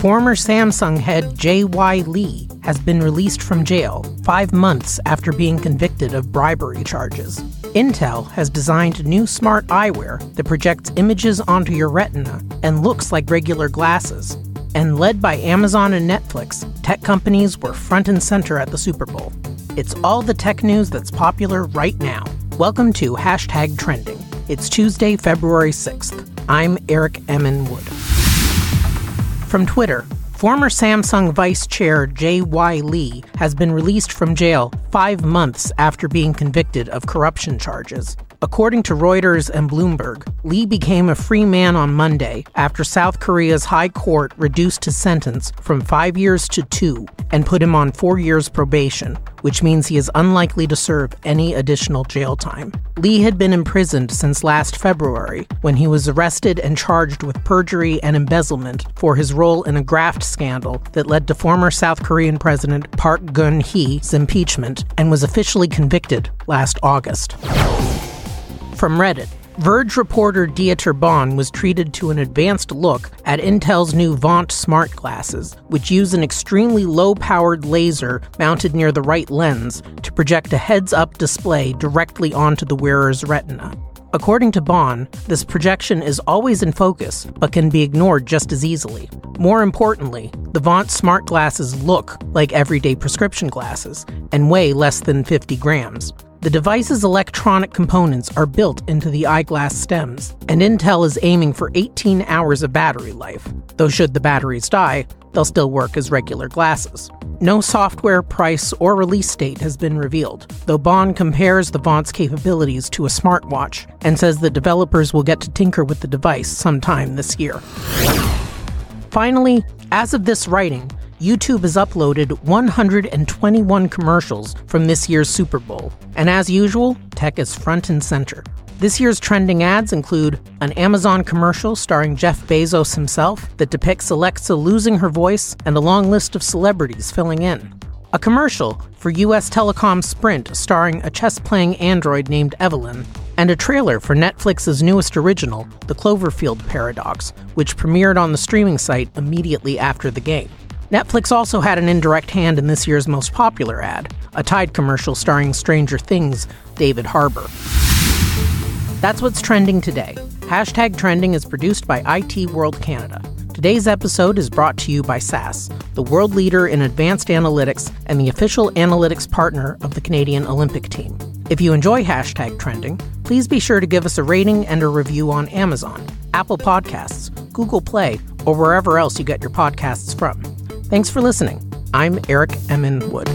Former Samsung head J.Y. Lee has been released from jail 5 months after being convicted of bribery charges. Intel has designed new smart eyewear that projects images onto your retina and looks like regular glasses. And led by Amazon and Netflix, tech companies were front and center at the Super Bowl. It's all the tech news that's popular right now. Welcome to #Trending. It's Tuesday, February 6th. I'm Eric Emmon Wood. From Twitter, former Samsung Vice Chair J.Y. Lee has been released from jail 5 months after being convicted of corruption charges. According to Reuters and Bloomberg, Lee became a free man on Monday after South Korea's high court reduced his sentence from 5 years to 2 and put him on 4 years probation, which means he is unlikely to serve any additional jail time. Lee had been imprisoned since last February when he was arrested and charged with perjury and embezzlement for his role in a graft scandal that led to former South Korean President Park Geun-hye's impeachment and was officially convicted last August. From Reddit, Verge reporter Dieter Bohn was treated to an advanced look at Intel's new Vaunt smart glasses, which use an extremely low-powered laser mounted near the right lens to project a heads-up display directly onto the wearer's retina. According to Bohn, this projection is always in focus, but can be ignored just as easily. More importantly, the Vaunt smart glasses look like everyday prescription glasses and weigh less than 50 grams. The device's electronic components are built into the eyeglass stems, and Intel is aiming for 18 hours of battery life, though should the batteries die, they'll still work as regular glasses. No software, price, or release date has been revealed, though Bohn compares the Vaunt's capabilities to a smartwatch and says that developers will get to tinker with the device sometime this year. Finally, as of this writing, YouTube has uploaded 121 commercials from this year's Super Bowl. And as usual, tech is front and center. This year's trending ads include an Amazon commercial starring Jeff Bezos himself that depicts Alexa losing her voice and a long list of celebrities filling in. A commercial for US Telecom Sprint starring a chess-playing android named Evelyn, and a trailer for Netflix's newest original, The Cloverfield Paradox, which premiered on the streaming site immediately after the game. Netflix also had an indirect hand in this year's most popular ad, a Tide commercial starring Stranger Things' David Harbour. That's what's trending today. #Trending is produced by IT World Canada. Today's episode is brought to you by SAS, the world leader in advanced analytics and the official analytics partner of the Canadian Olympic team. If you enjoy #Trending, please be sure to give us a rating and a review on Amazon, Apple Podcasts, Google Play, or wherever else you get your podcasts from. Thanks for listening. I'm Eric Emmon Wood.